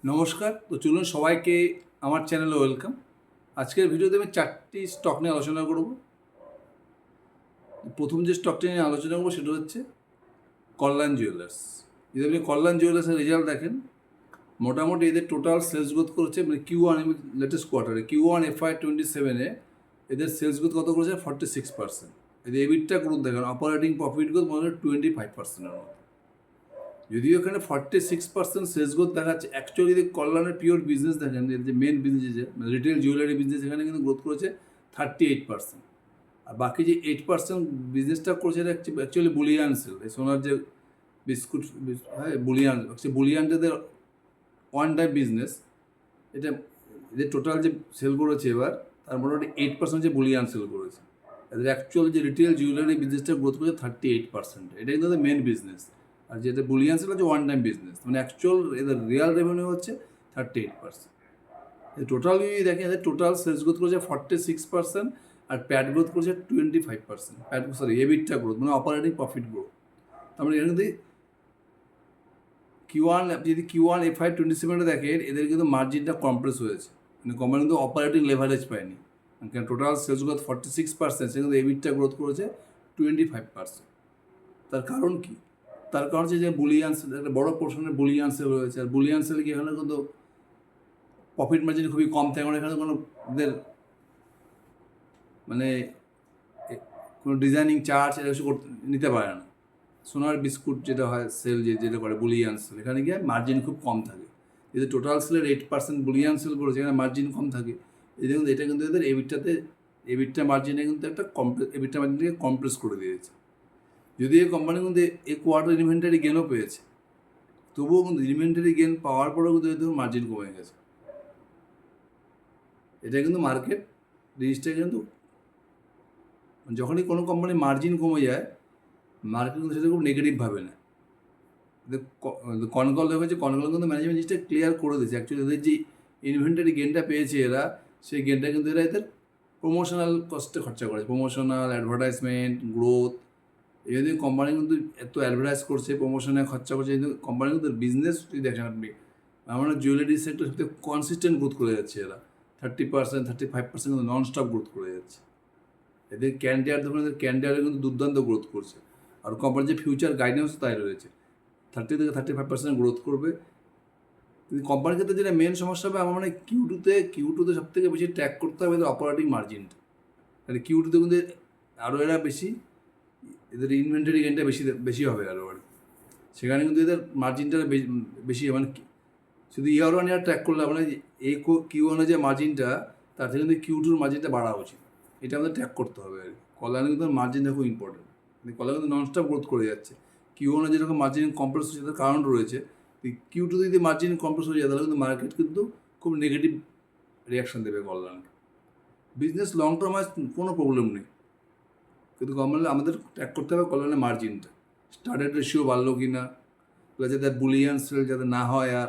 নমস্কার। তো চলুন সবাইকে আমার চ্যানেলে ওয়েলকাম। আজকের ভিডিওতে আমি 4টি স্টক নিয়ে আলোচনা করব। প্রথম যে স্টকটি নিয়ে আলোচনা করব সেটা হচ্ছে কল্যাণ জুয়েলার্স। যদি আপনি কল্যাণ জুয়েলার্সের রেজাল্ট দেখেন, মোটামুটি এদের টোটাল সেলস গ্রোথ করেছে মানে Q1 লেটেস্ট কোয়ার্টারে Q1 FY27-এ এদের সেলস গ্রোথ কত করেছে 46%। এদের এবিটটা গ্রোথ দেখেন, অপারেটিং প্রফিট গ্রোথ মনে হয় 25%-এর মতো। যদিও এখানে 46% সেলস গ্রোথ দেখাচ্ছে, অ্যাকচুয়ালি যদি কল্যাণের পিওর বিজনেস দেখেন, যে মেন বিজনেস যে রিটেল জুয়েলারি বিজনেস, এখানে কিন্তু গ্রোথ করেছে 38%। আর বাকি যে 8% বিজনেসটা করেছে এটা অ্যাকচুয়ালি বুলিয়ান সেল, এই সোনার যে বিস্কুট হয় বুলিয়ান, বুলিয়ানটা এদের ওয়ান টাইম বিজনেস। এটা এদের টোটাল যে সেল করেছে এবার, তার মোটামুটি 8% যে বুলিয়ান সেল করেছে। এদের অ্যাকচুয়াল যে রিটেল জুয়েলারি বিজনেসটা গ্রোথ করেছে 38%। এটা কিন্তু এদের মেন বিজনেস। আর যেটা বুলিয়ান সেল হচ্ছে ওয়ান টাইম বিজনেস, মানে অ্যাকচুয়াল এদের রিয়াল রেভিনিউ হচ্ছে 38%। টোটাল যদি দেখেন, এদের টোটাল সেলস গ্রোথ করেছে 46% আর প্যাট গ্রোথ করেছে 25%। এবিটটা গ্রোথ মানে অপারেটিং প্রফিট গ্রোথ। তার মানে এখানে যদি Q1 FY27 দেখেন, এদের কিন্তু মার্জিনটা কম্প্রেস হয়েছে, মানে কোম্পানি কিন্তু অপারেটিং লেভারেজ পায়নি। কারণ টোটাল সেলস গ্রোথ 46%, সেখানে এবিটটা গ্রোথ করেছে 25%। তার কারণ কি? তার কারণ হচ্ছে যে বুলিয়ান সেল, একটা বড় পোর্শনের বুলিয়ান সেল রয়েছে। আর বুলিয়ান সেলে কি এখানে কিন্তু প্রফিট মার্জিন খুবই কম থাকে, কারণ এখানে কোনো এদের মানে কোনো ডিজাইনিং চার্জ এটা কিছু নিতে পারে না। সোনার বিস্কুট যেটা হয় সেল, যেটা করে বুলিয়ান সেল, এখানে গিয়ে মার্জিন খুব কম থাকে। এদের টোটাল সেলের 8% বুলিয়ান সেল করেছে, এখানে মার্জিন কম থাকে। এটা কিন্তু এদের এবিটটা মার্জিনে কিন্তু একটা এবিটটা মার্জিনটাকে কম্প্রেস করে দিয়েছে। যদি এই কোম্পানি কিন্তু এই কোয়ার্টার ইনভেন্টারি গেনও পেয়েছে, তবুও কিন্তু ইনভেন্টারি গেন পাওয়ার পরেও কিন্তু এদের মার্জিন কমে গেছে। এটা কিন্তু মার্কেট জিনিসটা কিন্তু, যখনই কোনো কোম্পানির মার্জিন কমে যায়, মার্কেট কিন্তু সেটা খুব নেগেটিভ ভাবে না। কনকল দেখেছে, কনকল কিন্তু ম্যানেজমেন্ট জিনিসটা ক্লিয়ার করে দিয়েছে। অ্যাকচুয়ালি এদের যে ইনভেন্টারি গেনটা পেয়েছে এরা, সেই গেনটা কিন্তু এরা এদের প্রমোশনাল কস্টে খরচা করেছে। Promotional, advertisement, growth. এই যদি কোম্পানি কিন্তু এত অ্যাডভার্টাইজ করছে, প্রমোশনে খরচা করছে, কিন্তু কোম্পানি কিন্তু বিজনেস যদি দেখেন আপনি, আমরা জুয়েলারি সেক্টর সবথেকে কনসিস্টেন্ট গ্রোথ করে যাচ্ছে এরা। 30%, 35% কিন্তু নন স্টপ গ্রোথ করে যাচ্ছে। এদের ক্যান্ডিয়ার দেখুন, এদের ক্যান্ডিয়ারে কিন্তু দুর্দান্ত গ্রোথ করছে। আর কোম্পানির যে ফিউচার গাইডেন্স তাই রয়েছে, 30-35% গ্রোথ করবে। কিন্তু কোম্পানির ক্ষেত্রে যেটা মেন সমস্যা হবে আমার মানে কিউ টুতে সব থেকে বেশি ট্র্যাক করতে হবে এদের অপারেটিং মার্জিনটা। তাহলে কিউ2তে কিন্তু আরও এরা বেশি, এদের ইনভেন্টারি গেনটা বেশি হবে আরও। সেখানে কিন্তু এদের মার্জিনটা বেশি, মানে শুধু ইয়ার ট্র্যাক করলে মানে এই Q1 যে মার্জিনটা, তার থেকে কিন্তু Q2 মার্জিনটা বাড়া উচিত। এটা আমাদের ট্র্যাক করতে হবে আর কি। কল্যাণে কিন্তু মার্জিনটা খুব ইম্পর্টেন্ট। কল্যাণ কিন্তু ননস্টপ গ্রোথ করে যাচ্ছে। Q1 যেরকম মার্জিন কম্প্রেস হচ্ছে, তার কারণ রয়েছে। Q2 যদি মার্জিন কম্প্রেস হয়ে যায়, তাহলে কিন্তু মার্কেট কিন্তু খুব নেগেটিভ রিয়াকশন দেবে কল্যাণকে। বিজনেস লং টার্ম হয় কোনো প্রবলেম নেই, কিন্তু কোম্পানি আমাদের ট্র্যাক করতে হবে কল্যাণের মার্জিনটা, স্টার্টেড রেশিও বাড়লো কি না, যাতে বুলিয়ান সেল যাতে না হয়। আর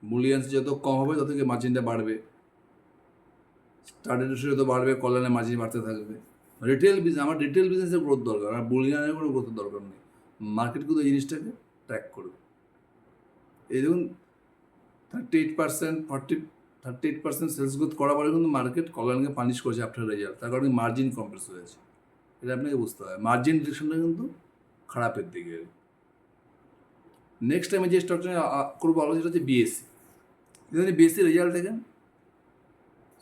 বুলিয়ান্স যত কম হবে তত মার্জিনটা বাড়বে, স্টার্টেড রেশিও যত বাড়বে কল্যাণের মার্জিন বাড়তে থাকবে। আমার রিটেল বিজনেসের গ্রোথ দরকার, আর বুলিয়ানের কোনো গ্রোথের দরকার নেই। মার্কেট কিন্তু এই জিনিসটাকে ট্র্যাক করবে। এই দেখুন 38% সেলস গ্রোথ করার পরে কিন্তু মার্কেট কল্যাণকে পানিশ করেছে আফটার রেজাল্ট, তার কারণে মার্জিন কম্প্রেস হয়েছে। এটা আপনাকে বুঝতে হবে, মার্জিন ডিরেকশনটা কিন্তু খারাপের দিকে। নেক্সট টাইমে যে স্টকটা করবো আলোচনা হচ্ছে বিএসসি। যদি বিএসসি রেজাল্ট দেখেন,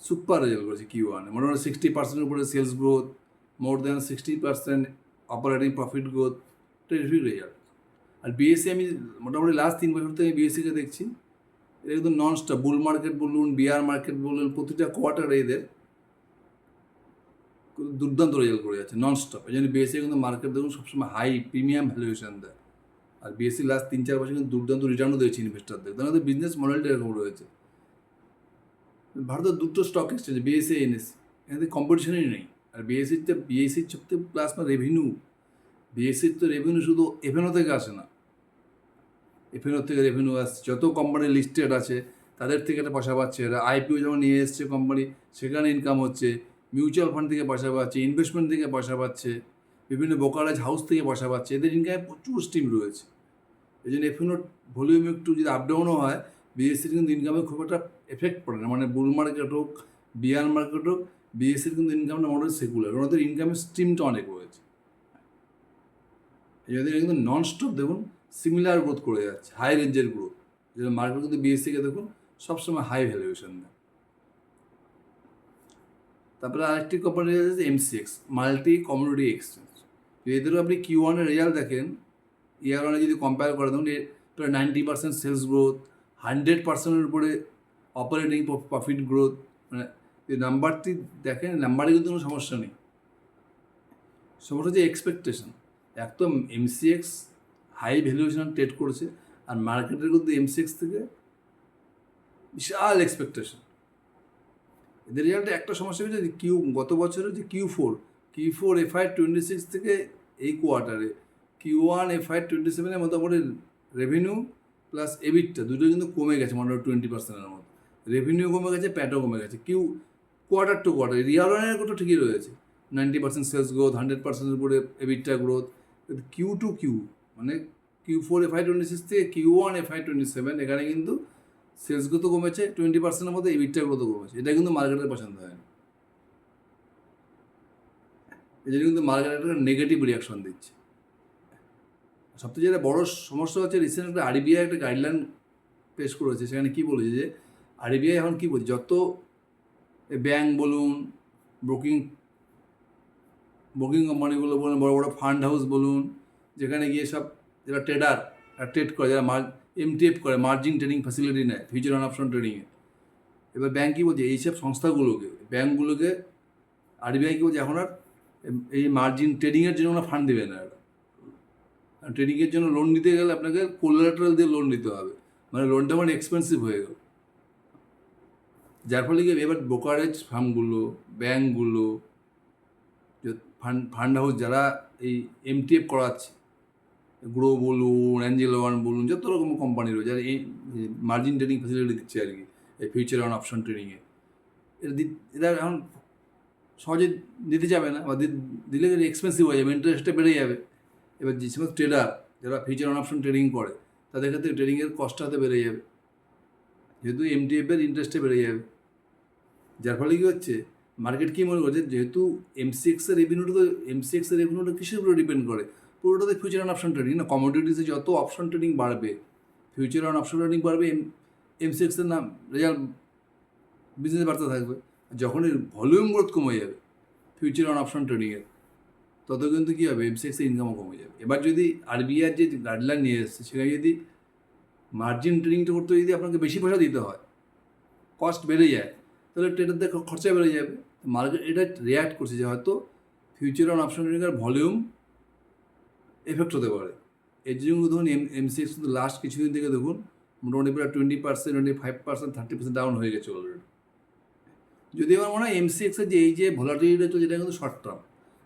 সুপার রেজাল্ট করেছে Q1, মোটামুটি 60%-এর উপরে sales growth, more than 60% operating profit growth, terrific result. আর বিএসসি আমি মোটামুটি লাস্ট 3 বছর থেকে বিএসসিকে দেখছি, এটা কিন্তু নন স্টপ, বুল মার্কেট বলুন, বিয়ার মার্কেট বলুন, প্রতিটা কোয়ার্টারে এদের দুর্দান্ত রেজাল্ট করে যাচ্ছে নন স্টপ। এই জন্য বিএসসি কিন্তু মার্কেট দেখুন সবসময় হাই প্রিমিয়াম ভ্যালুয়েশন দেয়। আর বিএসসি লাস্ট 3-4 বছর কিন্তু দুর্দান্ত রিটার্নও দিয়েছে ইনভেস্টারদের, তাহলে বিজনেস মডেলটা এরকম রয়েছে। ভারতের দুটো স্টক এক্সচেঞ্জ, বিএসসি, এনএসসি, এখানে কম্পিটিশনই নেই। আর বিএসসির সবথেকে প্লাস না রেভিনিউ। বিএসসির তো রেভিনিউ শুধু এফএনও থেকে আসে না, এফএনও থেকে রেভিনিউ আসছে, যত কোম্পানি লিস্টেড আছে তাদের থেকে একটা পয়সা পাচ্ছে এরা। আইপিও যেমন নিয়ে এসছে কোম্পানি, সেখানে ইনকাম হচ্ছে। মিউচুয়াল ফান্ড থেকে পয়সা পাচ্ছে, ইনভেস্টমেন্ট থেকে পয়সা পাচ্ছে, বিভিন্ন ব্রোকারেজ হাউস থেকে পয়সা পাচ্ছে। এদের ইনকামে প্রচুর স্টিম রয়েছে। এই জন্য এফএনও ভলিউম একটু যদি আপডাউনও হয়, বিএসসির কিন্তু ইনকামে খুব একটা এফেক্ট পড়ে না, মানে বুল মার্কেট হোক বিয়ার মার্কেট হোক, বিএসসির কিন্তু ইনকামটা মোটামুটি সেকুলার, ওনাদের ইনকামের স্ট্রিমটা অনেক রয়েছে। এদের কিন্তু ননস্টপ দেখুন সিমিলার গ্রোথ করে যাচ্ছে, হাই রেঞ্জের গ্রোথ, যেটা মার্কেট কিন্তু বিএসসিকে দেখুন সবসময় হাই ভ্যালুয়েশন দেয়। তারপরে আরেকটি কোম্পানি আছে এমসিএক্স, মাল্টি কমোডিটি এক্সচেঞ্জ। এদেরও আপনি Q1 এর রেজাল্ট দেখেন, ইয়ার ওয়ানে যদি কম্পেয়ার করে দেখুন প্রায় 90% সেলস গ্রোথ, 100%-এর উপরে অপারেটিং প্রফিট গ্রোথ, মানে এই নাম্বারটি দেখেন, নাম্বারে কিন্তু কোনো সমস্যা নেই, সমস্যা হচ্ছে এক্সপেকটেশন। একদম এমসিএক্স হাই ভ্যালুয়েশন ট্রেড করেছে, আর মার্কেটের কিন্তু এমসিএক্স থেকে বিশাল এক্সপেকটেশন। এদের রেজাল্টে একটা সমস্যা হয়েছে যে গত বছরের যে Q4 FY26 থেকে এই কোয়ার্টারে Q1 FY27 মোটামুটি রেভিনিউ প্লাস এবিটটা দুটো কিন্তু কমে গেছে, মোটামুটি 20%-এর মতো। রেভিনিউ কমে গেছে, প্যাটও কমে গেছে। কোয়ার্টার টু কোয়ার্টার রিয়াল রানের কথা ঠিকই রয়েছে, 90% সেলস গ্রোথ, 100%-এর উপরে এবিটটা গ্রোথ। Q2Q মানে Q4 FY26 থেকে Q1 FY27 এখানে কিন্তু সেলস গ্রোথও কমেছে 20%-এর মধ্যে, এবিটটা গ্রোথও কমেছে। এটা কিন্তু মার্কেটের পছন্দ হয় না, এই জন্য কিন্তু মার্কেট একটা নেগেটিভ রিয়াকশন দিচ্ছে। সবথেকে যেটা বড় সমস্যা হচ্ছে, রিসেন্ট একটা আরবিআই একটা গাইডলাইন পেশ করেছে, সেখানে কী বলেছে যে আরবিআই এখন কী বলছে, যত ব্যাংক বলুন, ব্রোকিং কোম্পানিগুলো বলুন, বড় বড় ফান্ড হাউস বলুন, যেখানে গিয়ে সব যারা ট্রেড করে, যারা এমটিএফ করে, মার্জিন ট্রেডিং ফ্যাসিলিটি নেয় ফিউচার অন অপশন ট্রেডিংয়ে। এবার ব্যাংক কী বলছে, এইসব সংস্থাগুলোকে, ব্যাংকগুলোকে আরবিআই কী বলছে, এখন আর এই মার্জিন ট্রেডিংয়ের জন্য ওরা ফান্ড দেবে না। ট্রেডিংয়ের জন্য লোন নিতে গেলে আপনাকে কোলাটারাল দিয়ে লোন নিতে হবে, মানে লোনটা মানে এক্সপেন্সিভ হয়ে গেল। যার ফলে কি এবার ব্রোকারেজ ফার্মগুলো, ব্যাংকগুলো, ফান্ড হাউস যারা এই এমটিএফ করাচ্ছে, গ্রো বলুন, অ্যাঞ্জেল ওয়ান বলুন, যত রকম কোম্পানি রয়েছে যারা এই মার্জিন ট্রেডিং ফ্যাসিলিটি দিচ্ছে আর কি, এই ফিউচার অন অপশন ট্রেডিংয়ে, এরা এখন সহজে দিতে যাবে না, বা দিলে এক্সপেন্সিভ হয়ে যাবে, ইন্টারেস্টটা বেড়ে যাবে। এবার যে সমস্ত ট্রেডার যারা ফিউচার অন অপশন ট্রেডিং করে, তাদের ক্ষেত্রে ট্রেডিংয়ের কস্টটা হাতে বেড়ে যাবে, যেহেতু এমটিএফের ইন্টারেস্টে বেড়ে যাবে। যার ফলে কী হচ্ছে, মার্কেট কী মনে করছে, যেহেতু এমসিএক্সের রেভিনিউটা কিসের উপরে ডিপেন্ড করে, পুরোটাতে ফিউচার অন অপশন ট্রেডিং না। কমোডিটিসে যত অপশন ট্রেডিং বাড়বে, ফিউচার অন অপশন ট্রেডিং বাড়বে, এমসিএক্সের নাম রেজাল্ট বিজনেস বাড়তে থাকবে। যখন এর ভলিউম গ্রোথ কমে যাবে ফিউচার অন অপশন ট্রেডিংয়ের, তত কিন্তু কী হবে, এমসিএক্সের ইনকামও কমে যাবে। এবার যদি আরবিআই যে গাইডলাইন নিয়ে এসছে, সেখানে যদি মার্জিন ট্রেডিংটা করতে যদি আপনাকে বেশি পয়সা দিতে হয়, কস্ট বেড়ে যায়, তাহলে ট্রেডারদের খরচা বেড়ে যাবে। মার্কেট এটা রিয়াক্ট করছে যে হয়তো ফিউচার অন অপশন ট্রেডিংয়ের ভলিউম এফেক্ট হতে পারে। এর জন্য ধরুন এমসিএক্স কিন্তু লাস্ট কিছুদিন থেকে দেখুন মোটামুটি প্রায় 20%, 25%, 30% ডাউন হয়ে গেছে অলরেডি। যদি আমার মনে হয় এমসিএক্সের যে এই যে ভলাটিলিটি চলছে, এটা কিন্তু শর্ট টার্ম।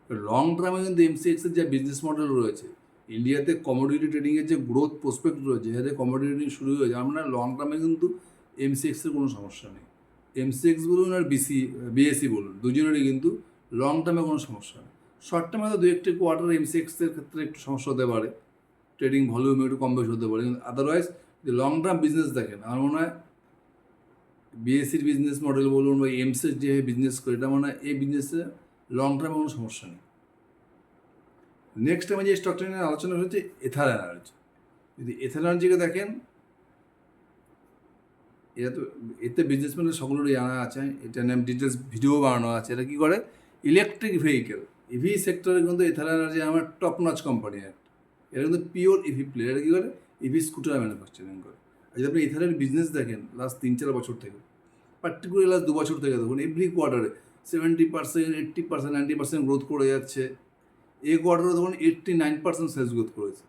লং টার্মে কিন্তু এমসিএক্সের যে বিজনেস মডেল রয়েছে, ইন্ডিয়াতে কমোডিটি ট্রেডিংয়ের যে গ্রোথ প্রসপেক্ট রয়েছে, যাতে কমোডিটি ট্রেডিং শুরু হয়েছে, আমার মনে হয় লং টার্মে কিন্তু এমসিএক্সের কোনো সমস্যা নেই। এমসিএক্স বলুন আর বিএসসি বলুন, দুজনেরই কিন্তু লং টার্মে কোনো সমস্যা নেই। শর্ট টার্মে তো দু একটি কোয়ার্টার এমসিএক্সের ক্ষেত্রে একটু সমস্যা হতে পারে, ট্রেডিং ভলিউমে একটু কম বেশি হতে পারে, কিন্তু আদারওয়াইজ যদি লং টার্ম বিজনেস দেখেন, আমার মনে হয় বিএসসির বিজনেস মডেল বলুন বা এমসিএক্স যে বিজনেস করে, এটা মনে হয় এই বিজনেসে লং টার্মে কোনো সমস্যা নেই। নেক্সট আমি যে স্টকটা নিয়ে আলোচনা হচ্ছে এথার এনার্জি। যদি এথার এনার্জিকে দেখেন, এটা তো এতে বিজনেসম্যানের সকলেরই জানা আছে, এটা নিয়ে ডিটেলস ভিডিও বানানো আছে। এটা কী করে, ইলেকট্রিক ভেহিকেল ইভি সেক্টরে কিন্তু এথার এনার্জি আমার টপ নচ কোম্পানি একটা। এটা কিন্তু পিওর ইভি প্লেয়ার। এটা কী করে, ইভি স্কুটার ম্যানুফ্যাকচারিং করে। আর যদি আপনি এথারের বিজনেস দেখেন লাস্ট 3-4 বছর থেকে, পার্টিকুলার লাস্ট 2 বছর থেকে দেখুন, এভরি কোয়ার্টারে 70%, 80%, 90% গ্রোথ করে যাচ্ছে। এই কোয়ার্টারে দেখুন 89% সেলস গ্রোথ করেছে,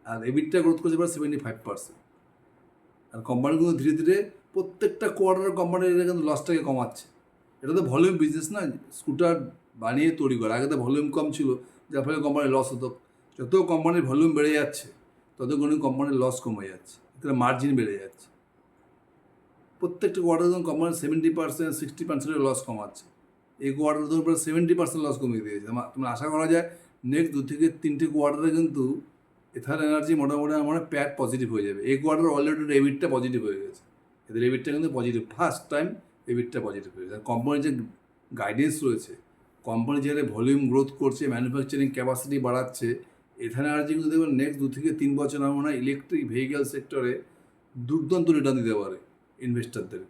আর এবিটটা গ্রোথ করেছে প্রায় 75%। আর কোম্পানিগুলো ধীরে ধীরে প্রত্যেকটা কোয়ার্টারের কোম্পানি এটা কিন্তু লসটাকে কমাচ্ছে। এটা তো ভলিউম বিজনেস না, স্কুটার বানিয়ে তৈরি করা। আগে তো ভলিউম কম ছিল, যার ফলে কোম্পানির লস হতো। যত কোম্পানির ভলিউম বেড়ে যাচ্ছে, ততক্ষণই কোম্পানির লস কমে যাচ্ছে, তাহলে মার্জিন বেড়ে যাচ্ছে। প্রত্যেকটা কোয়ার্টার ধরুন কোম্পানি 70%, 60% লস কমাচ্ছে। এই কোয়ার্টার ধরুন প্রায় 70% লস কমিয়ে দিয়েছে। তোমার আশা করা যায় নেক্সট 2 থেকে 3টে কোয়ার্টারে কিন্তু এথার এনার্জি মোটামুটি আমার প্যাট পজিটিভ হয়ে যাবে। এই কোয়ার্টার অলরেডি এবিটটা পজিটিভ হয়ে গেছে, এদের এবিটটা কিন্তু পজিটিভ, ফার্স্ট টাইম এবিটটা পজিটিভ হয়ে গেছে। কোম্পানির যে গাইডেন্স রয়েছে, কোম্পানি যে ভলিউম গ্রোথ করছে, ম্যানুফ্যাকচারিং ক্যাপাসিটি বাড়াচ্ছে, এথার এনার্জি কিন্তু দেখবেন নেক্সট 2 থেকে 3 বছর আমার মনে হয় ইলেকট্রিক ভেহিক্যাল সেক্টরে দুর্দান্ত রিটার্ন দিতে পারে ইনভেস্টারদের।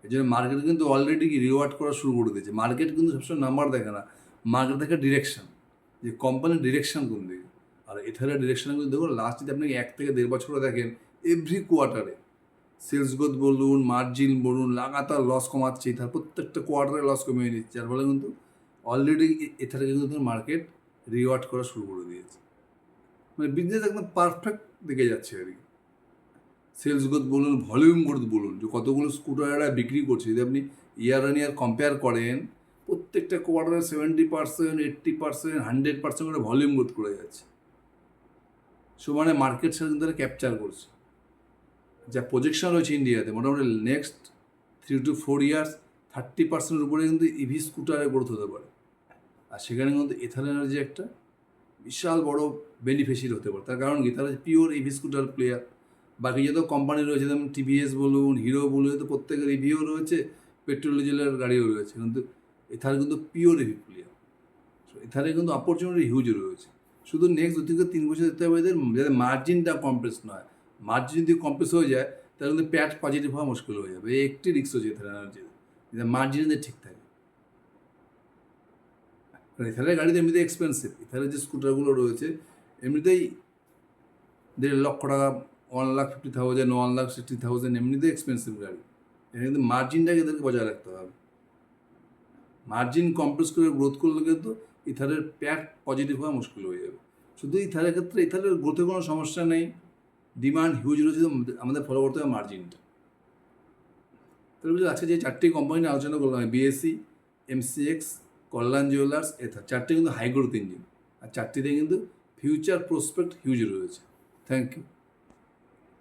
এই জন্য মার্কেট কিন্তু অলরেডি রিওয়ার্ড করা শুরু করে দিয়েছে। মার্কেট কিন্তু সবসময় নাম্বার দেখে না, মার্কেট দেখে ডিরেকশন, যে কোম্পানির ডিরেকশন কোন দিকে। আর এথারের ডিরেকশন কিন্তু দেখুন লাস্ট যদি আপনি 1 থেকে 1.5 বছরে দেখেন, এভরি কোয়ার্টারে সেলস গ্রোথ বলুন, মার্জিন বলুন, লাগাতার লস কমাচ্ছে, তার প্রত্যেকটা কোয়ার্টারে লস কমিয়ে নিচ্ছে, যার ফলে কিন্তু অলরেডি এথারে কিন্তু মার্কেট রিওয়ার্ড করা শুরু করে দিয়েছে। মানে বিজনেস একদম পারফেক্ট দিকে যাচ্ছে আর কি। সেলস গ্রোথ বলুন, ভলিউম গ্রোথ বলুন, যে কতগুলো স্কুটার এরা বিক্রি করছে, যদি আপনি ইয়ার অন ইয়ার কম্পেয়ার করেন, প্রত্যেকটা কোয়ার্টারে 70%, 80%, 100% করে ভলিউম গ্রোথ করে যাচ্ছে। সমানে মার্কেট শেয়ার কিন্তু তারা ক্যাপচার করছে। যা প্রজেকশন রয়েছে ইন্ডিয়াতে, মোটামুটি নেক্সট 3 to 4 ইয়ার্স 30% উপরে কিন্তু ইভি স্কুটারের গ্রোথ হতে পারে। আর সেখানে কিন্তু এথার এনার্জি একটা বিশাল বড় বেনিফিশিয়ারি হতে পারে। তার কারণ কি, তারা পিওর ইভি স্কুটার প্লেয়ার। বাকি যত কোম্পানি রয়েছে, যেমন টিভিএস বলুন, হিরো বলুন, তো প্রত্যেকের ইভিও রয়েছে, পেট্রোল ডিজেলের গাড়িও রয়েছে, কিন্তু এথার কিন্তু পিওর ইভি প্লেয়ার। এথারে কিন্তু অপরচুনিটি হিউজ রয়েছে। শুধু নেক্সট 2 থেকে 3 বছর দেখতে হবে এদের যাতে মার্জিনটা কম্প্রেস নয়। মার্জিন যদি কম্প্রেস হয়ে যায়, তাহলে কিন্তু প্যাট পজিটিভ হওয়া মুশকিল হয়ে যাবে। এই একটি রিস্ক হচ্ছে এথার এনার্জি, মার্জিন যদি ঠিক থাকে। কারণ এথারের গাড়ি তো এমনিতেই এক্সপেন্সিভ। এথারের যে স্কুটারগুলো রয়েছে এমনিতেই 1.5 লক্ষ টাকা, 1,50,000, 1,60,000, এমনিতেই এক্সপেন্সিভ গাড়ি। এখানে কিন্তু মার্জিনটাকে এদেরকে বজায় রাখতে হবে। মার্জিন কম্প্রেস করে গ্রোথ করলে কিন্তু ইথারের প্যাট পজিটিভ হওয়া মুশকিল হয়ে যাবে। শুধু ইথারের ক্ষেত্রে ইথারের গ্রোথে কোনো সমস্যা নেই, ডিমান্ড হিউজ রয়েছে, আমাদের ফলো করতে হবে মার্জিনটা। তাহলে আজকে যে 4টি কোম্পানি নিয়ে আলোচনা করলাম, BSC, MCX, Kalyan jewellers, Ather, 4টি কিন্তু হাই গ্রোথ ইঞ্জিন, আর 4টিতে কিন্তু ফিউচার প্রসপেক্ট হিউজ রয়েছে। Thank you.